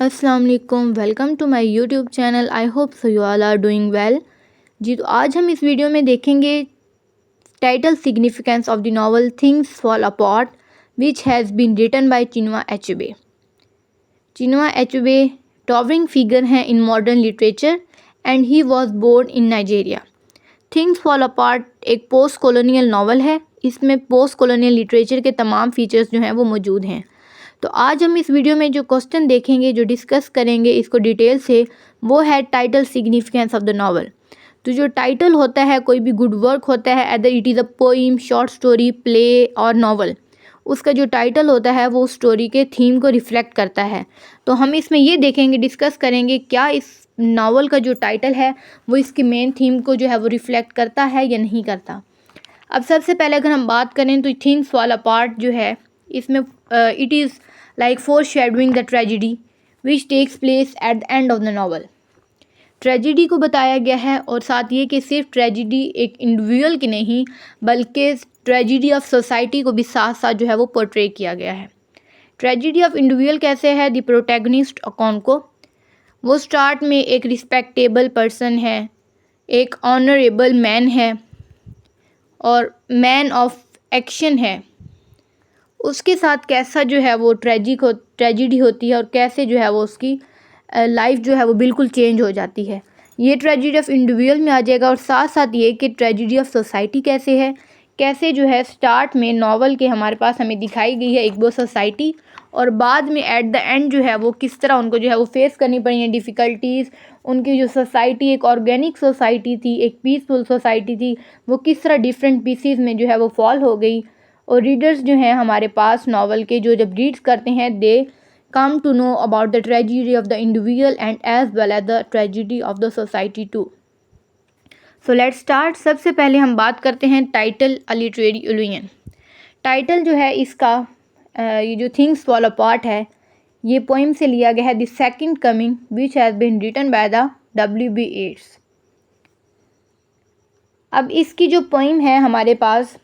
अस्सलाम वालेकुम, welcome to my YouTube channel. I hope so you all are doing well. जी, तो आज हम इस वीडियो में देखेंगे title significance of the novel Things Fall Apart which has been written by Chinua Achebe. Chinua Achebe towering figure हैं in modern literature and he was born in Nigeria. Things Fall Apart एक post colonial novel है। इसमें post colonial literature के तमाम features जो हैं वो मौजूद हैं। तो आज हम इस वीडियो में जो क्वेश्चन देखेंगे, जो डिस्कस करेंगे इसको डिटेल से, वो है title significance of the novel. तो जो टाइटल होता है कोई भी गुड वर्क होता है, either it is a poem, short story, play और नावल, उसका जो टाइटल होता है वो स्टोरी के थीम को रिफ्लेक्ट करता है। तो हम इसमें ये देखेंगे, डिस्कस करेंगे क्या इस नावल का जो टाइटल है वो इसकी मेन थीम को जो है वो रिफ्लेक्ट करता है या नहीं करता। अब सबसे पहले अगर हम बात करें तो थिंग्स फॉल अपार्ट जो है, इसमें it is like foreshadowing the tragedy which takes place at the end of the novel. Tragedy को बताया गया है और साथ ये कि सिर्फ ट्रेजिडी एक इंडिविजुअल की नहीं बल्कि ट्रेजिडी ऑफ सोसाइटी को भी साथ साथ जो है वो पोर्ट्रे किया गया है। ट्रेजिडी ऑफ इंडिविजुअल कैसे है? द प्रोटैगनिस्ट अकोंको, वो स्टार्ट में एक रिस्पेक्टेबल पर्सन है, एक ऑनरेबल मैन है और मैन ऑफ एक्शन है। उसके साथ कैसा जो है वो ट्रेजिडी होती है और कैसे जो है वो उसकी लाइफ जो है वो बिल्कुल चेंज हो जाती है। ये ट्रेजिडी ऑफ इंडिविजुअल में आ जाएगा और साथ साथ ये कि ट्रेजिडी ऑफ सोसाइटी कैसे है, कैसे जो है स्टार्ट में नावल के हमारे पास हमें दिखाई गई है एक वो सोसाइटी, और बाद में एट द एंड जो है वो किस तरह उनको जो है वो फेस करनी पड़ी है डिफ़िकल्टीज़। उनकी जो सोसाइटी एक ऑर्गेनिक सोसाइटी थी, एक पीसफुल सोसाइटी थी, वो किस तरह डिफरेंट पीसीज में जो है वो फॉल हो गई। और रीडर्स जो हैं हमारे पास नावल के, जो जब रीड्स करते हैं, they come to know about the tragedy of the individual and as well as the tragedy of the society too. So let's start. सबसे पहले हम बात करते हैं title a literary illusion. Title जो है इसका ये जो थिंग्स फॉल अपार्ट है, ये पोइम से लिया गया है, the second coming which has been written by the W.B. Yeats. अब इसकी जो पोइम है हमारे पास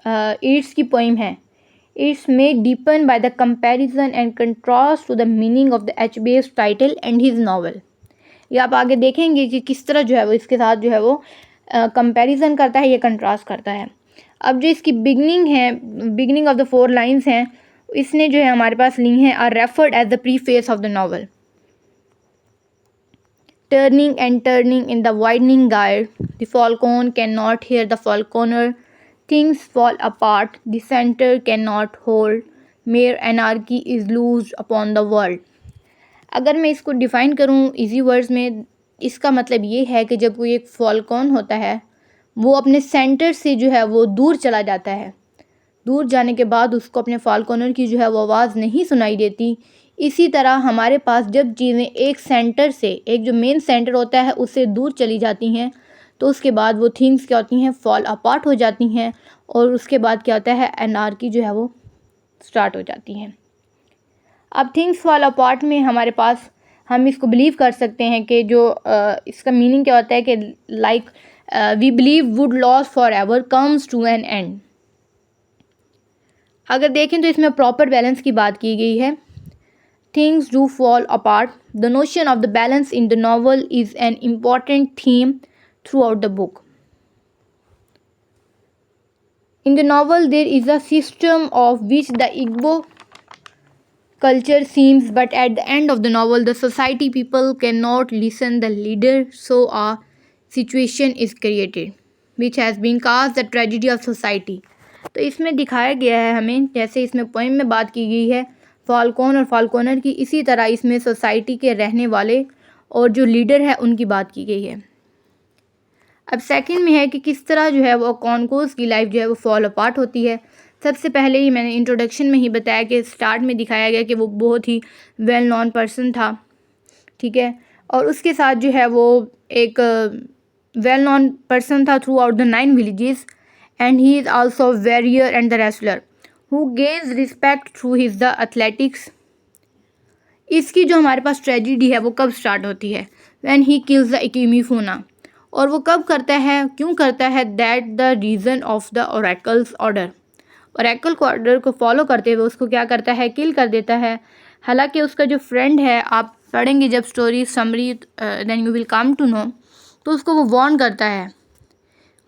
येट्स की पोइम है। It's made deepen by the comparison and contrast to the meaning of the HBS title and his novel. ये आप आगे देखेंगे कि किस तरह जो है वो इसके साथ जो है वो कंपैरिजन करता है, ये कंट्रास्ट करता है। अब जो इसकी बिगनिंग है, बिगनिंग ऑफ द 4 लाइन्स हैं, इसने जो है हमारे पास ली हैं, are referred as the preface of the novel. Turning and turning in the widening गाइड, the falcon can not hear the falconer, things fall apart, the center cannot hold, mere anarchy is loosed upon the world। अगर मैं इसको define करूँ easy words में, इसका मतलब ये है कि जब कोई एक फॉल्कन होता है वो अपने सेंटर से जो है वो दूर चला जाता है, दूर जाने के बाद उसको अपने फॉल्कनर की जो है वो आवाज़ नहीं सुनाई देती। इसी तरह हमारे पास जब चीज़ें एक सेंटर से, एक जो मेन सेंटर होता है उससे दूर चली जाती हैं, तो उसके बाद वो थिंग्स क्या होती हैं, फॉल अपार्ट हो जाती हैं। और उसके बाद क्या होता है, एनार्की जो है वो स्टार्ट हो जाती हैं। अब थिंग्स फॉल अपार्ट में हमारे पास हम इसको बिलीव कर सकते हैं कि जो इसका मीनिंग क्या होता है कि like we believe would loss forever comes to an end. अगर देखें तो इसमें प्रॉपर बैलेंस की बात की गई है। Things do fall apart, the notion of the balance in the novel is an important theme throughout the book. In the novel, there is a system of which the Igbo culture seems, but at the end of the novel, the society people cannot listen the leader, so a situation is created, which has been called the tragedy of society. तो इसमें दिखाया गया है हमें, जैसे इसमें poem में बात की गई है फॉल्कन और फॉल्कोनर की, इसी तरह इसमें सोसाइटी के रहने वाले और जो लीडर है उनकी बात की गई है। अब सेकंड में है कि किस तरह जो है वो कॉन्कोस की लाइफ जो है वो फॉल अपार्ट होती है। सबसे पहले ही मैंने इंट्रोडक्शन में ही बताया कि स्टार्ट में दिखाया गया कि वो बहुत ही वेल नॉन पर्सन था, ठीक है, और उसके साथ जो है वो एक वेल नॉन पर्सन था through out the 9 villages, and he is also warrior and the wrestler who gains respect through his the athletics. इसकी जो हमारे पास ट्रेजिडी है वो कब स्टार्ट होती है, व्हेन ही किल्स द इकिमीफूना। और वो कब करता है, क्यों करता है, that the reason of the oracles order. Oracle को ऑर्डर को फॉलो करते हुए उसको क्या करता है, किल कर देता है। हालांकि उसका जो फ्रेंड है, आप पढ़ेंगे जब story summary, then you will come to know, तो उसको वो वार्न करता है।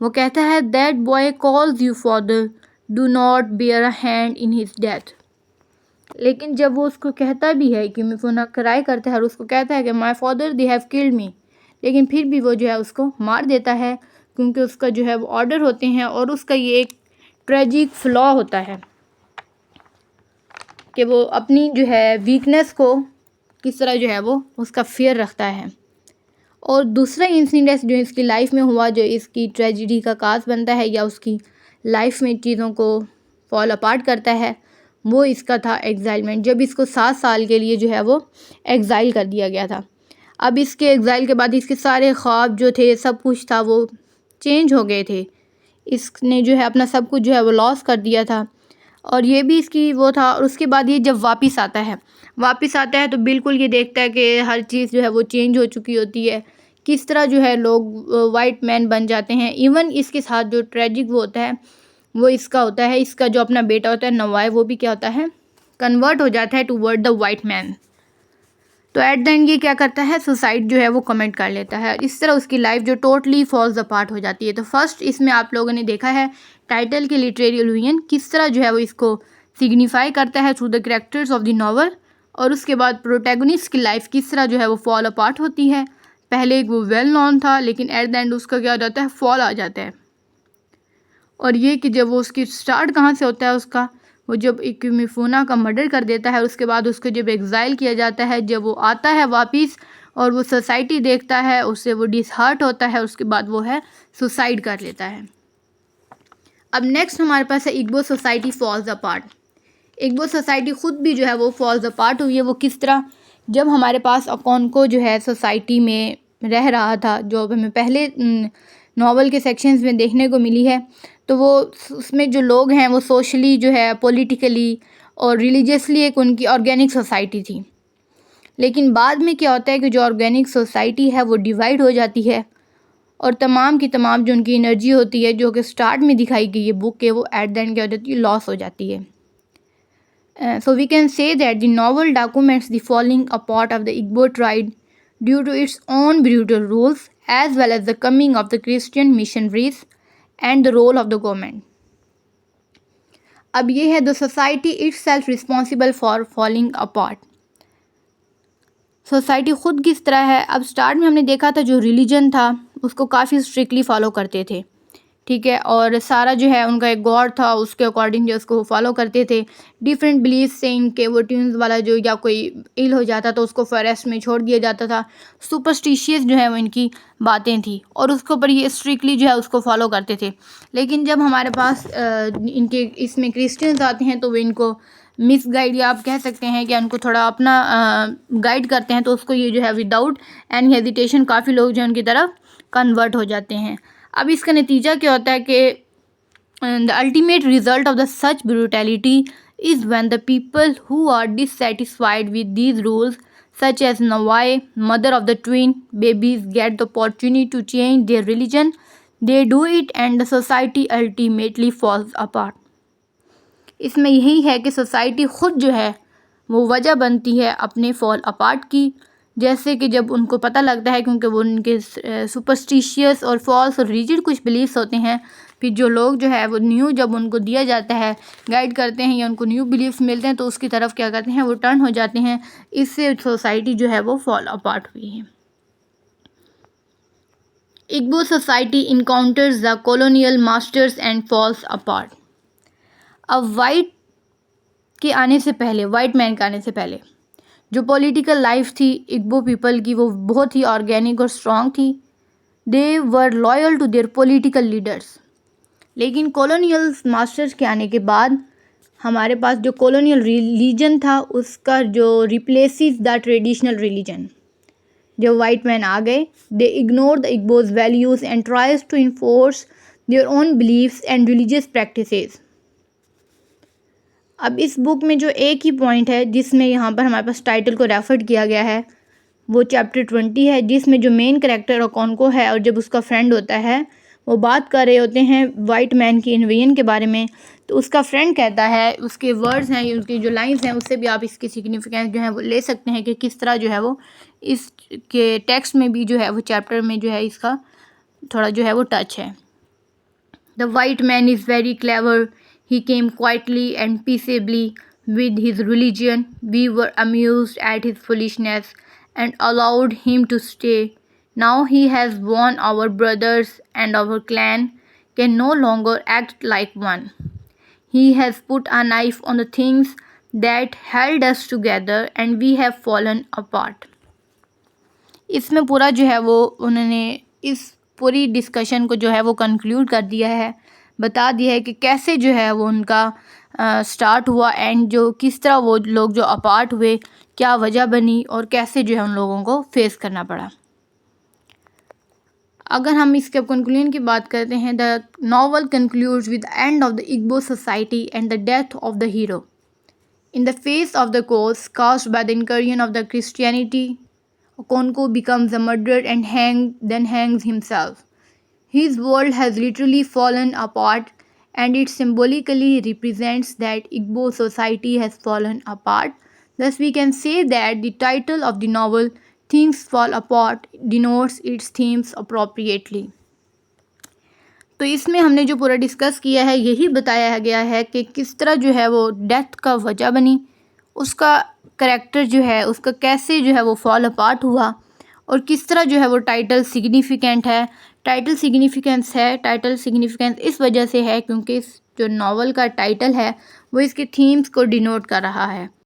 वो कहता है that boy calls you father, do not bear a hand in his death. लेकिन जब वो उसको कहता भी है कि मिफुना क्राई करता है और उसको कहता है कि my father they have killed me, लेकिन फिर भी वो जो है उसको मार देता है, क्योंकि उसका जो है वो ऑर्डर होते हैं। और उसका ये एक ट्रेजिक फ्लॉ होता है कि वो अपनी जो है वीकनेस को किस तरह जो है वो उसका फियर रखता है। और दूसरा इंसिडेंट जो इसकी लाइफ में हुआ, जो इसकी ट्रेजिडी का काज बनता है या उसकी लाइफ में चीज़ों को फॉल अपार्ट करता है, वो इसका था एग्जाइलमेंट। जब इसको 7 साल के लिए जो है वो एग्ज़ाइल कर दिया गया था। अब इसके एग्ज़ाइल के बाद इसके सारे ख्वाब जो थे, सब कुछ था, वो चेंज हो गए थे। इसने जो है अपना सब कुछ जो है वो लॉस कर दिया था, और ये भी इसकी वो था। और उसके बाद ये जब वापस आता है तो बिल्कुल ये देखता है कि हर चीज़ जो है वो चेंज हो चुकी होती है, किस तरह जो है लोग वाइट मैन बन जाते हैं। इवन इसके साथ जो ट्रेजिक वो होता है वो इसका होता है, इसका जो अपना बेटा होता है नवाय, वो भी क्या होता है, कन्वर्ट हो जाता है टूवर्ड द वाइट मैन। तो एट द एंड ये क्या करता है, सुसाइड जो है वो कमिट कर लेता है। इस तरह उसकी लाइफ जो टोटली फॉल्स अपार्ट हो जाती है। तो फर्स्ट इसमें आप लोगों ने देखा है टाइटल के लिटरेरी इल्यूजन किस तरह जो है वो इसको सिग्निफाई करता है through the characters of the novel, और उसके बाद प्रोटैगनिस्ट की लाइफ किस तरह जो है वो फॉल अपार्ट होती है। पहले एक वो वेल नॉन था, लेकिन एट द एंड उसका क्या हो जाता है, फॉल आ जाता है। और ये कि जब वो उसकी स्टार्ट कहाँ से होता है उसका, वो जब एक मिफूना का मर्डर कर देता है, उसके बाद उसको जब एग्ज़ाइल किया जाता है, जब वो आता है वापस और वो सोसाइटी देखता है, उससे वो डिसहार्ट होता है, उसके बाद वो है सुसाइड कर लेता है। अब नेक्स्ट हमारे पास है Igbo society falls apart. Igbo society ख़ुद भी जो है वो फॉल्स अपार्ट हुई है। वो किस तरह, जब हमारे पास अकोनको जो है सोसाइटी में रह रहा था, जो हमें पहले नावल के सेक्शंस में देखने को मिली है, तो वो उसमें जो लोग हैं वो सोशली जो है, पॉलिटिकली और रिलीजियसली एक उनकी ऑर्गेनिक सोसाइटी थी। लेकिन बाद में क्या होता है कि जो ऑर्गेनिक सोसाइटी है वो डिवाइड हो जाती है, और तमाम की तमाम जो उनकी एनर्जी होती है, जो कि स्टार्ट में दिखाई गई है बुक के, वो एट द एंड क्या हो जाती है, लॉस हो जाती है। So we can say that the novel documents the falling apart of the Igbo tribe due to its own brutal rules, as well as the coming of the Christian missionaries and the role of the government. अब ये है the society itself responsible for falling apart. Society ख़ुद किस तरह है। अब start में हमने देखा था जो रिलीजन था उसको काफ़ी स्ट्रिक्टली फॉलो करते थे, ठीक है, और सारा जो है उनका एक गॉड था, उसके अकॉर्डिंग जो उसको फॉलो करते थे। डिफरेंट बिलीफ से इनके वो ट्यून्स वाला जो, या कोई इल हो जाता तो उसको फॉरेस्ट में छोड़ दिया जाता था। सुपरस्टिशियस जो है वो इनकी बातें थी, और उसके ऊपर ये स्ट्रिक्टली जो है उसको फॉलो करते थे। लेकिन जब हमारे पास इनके इसमें क्रिश्चियंस आते हैं, तो वो इनको मिस गाइड, या आप कह सकते हैं कि उनको थोड़ा अपना गाइड करते हैं, तो उसको ये जो है विदाउट एनी हेजिटेशन काफ़ी लोग जो है उनकी तरफ कन्वर्ट हो जाते हैं। अब इसका नतीजा क्या होता है कि the ultimate result of the such brutality is when the people who are dissatisfied with these rules such as नवाई, mother of the twin babies, get the opportunity to change their religion, they do it and the society ultimately falls apart. इसमें यही है कि society ख़ुद जो है वो वजह बनती है अपने फॉल अपार्ट की। जैसे कि जब उनको पता लगता है, क्योंकि वो उनके सुपरस्टिशियस और फॉल्स और रिजिड कुछ बिलीफ्स होते हैं, फिर जो लोग जो है वो न्यू जब उनको दिया जाता है, गाइड करते हैं या उनको न्यू बिलीफ्स मिलते हैं, तो उसकी तरफ क्या करते हैं, वो टर्न हो जाते हैं। इससे सोसाइटी जो है वो फॉल अपार्ट हुई है। Igbo society encounters the colonial masters and falls apart. अब वाइट मैन के आने से पहले जो पॉलिटिकल लाइफ थी इग्बो पीपल की, वो बहुत ही ऑर्गेनिक और स्ट्रॉन्ग थी। They were loyal to their political leaders. लेकिन कॉलोनियल मास्टर्स के आने के बाद हमारे पास जो कॉलोनियल रिलीजन था उसका जो रिप्लेसिस द ट्रेडिशनल रिलीजन, जब वाइट मैन आ गए, they ignore the Igbos values and tries to enforce their own beliefs and religious practices. अब इस बुक में जो एक ही पॉइंट है जिसमें यहाँ पर हमारे पास टाइटल को रेफर किया गया है, वो चैप्टर 20 है, जिसमें जो मेन कैरेक्टर ओकोंको है और जब उसका फ्रेंड होता है वो बात कर रहे होते हैं वाइट मैन की इन्वेजन के बारे में, तो उसका फ्रेंड कहता है, उसके वर्ड्स हैं, उसकी जो लाइंस हैं, उससे भी आप इसकी सिग्निफिकेंस जो है वो ले सकते हैं कि किस तरह जो है वो इसके टेक्स्ट में भी जो है वो चैप्टर में जो है इसका थोड़ा जो है वो टच है। The white man is very clever, he came quietly and peaceably with his religion. We were amused at his foolishness and allowed him to stay. Now he has won our brothers and our clan can no longer act like one. He has put a knife on the things that held us together and we have fallen apart. इसमें पूरा जो है वो उन्होंने इस पूरी discussion को जो है वो कंक्लूड कर दिया है, बता दिया है कि कैसे जो है वो उनका स्टार्ट हुआ एंड जो किस तरह वो लोग जो अपार्ट हुए, क्या वजह बनी और कैसे जो है उन लोगों को फेस करना पड़ा। अगर हम इसके कंक्लूजन की बात करते हैं, the novel concludes with the end of the Igbo society and the death of the hero in the face of the curse cast by the incursion of the Christianity. Okonkwo becomes a murderer and then hangs himself. His world has literally fallen apart, and it symbolically represents that Igbo society has fallen apart. Thus, we can say that the title of the novel, Things Fall Apart, denotes its themes appropriately. तो इसमें हमने जो पूरा discuss किया है यही बताया गया है कि किस तरह जो है वो डेथ का वजह बनी, उसका करैक्टर जो है उसका कैसे जो है वो फॉल अपार्ट हुआ और किस तरह जो है वो टाइटल सिग्निफिकेंट है। टाइटल सिग्निफिकेंस इस वजह से है क्योंकि इस जो नावल का टाइटल है वो इसके थीम्स को डिनोट कर रहा है।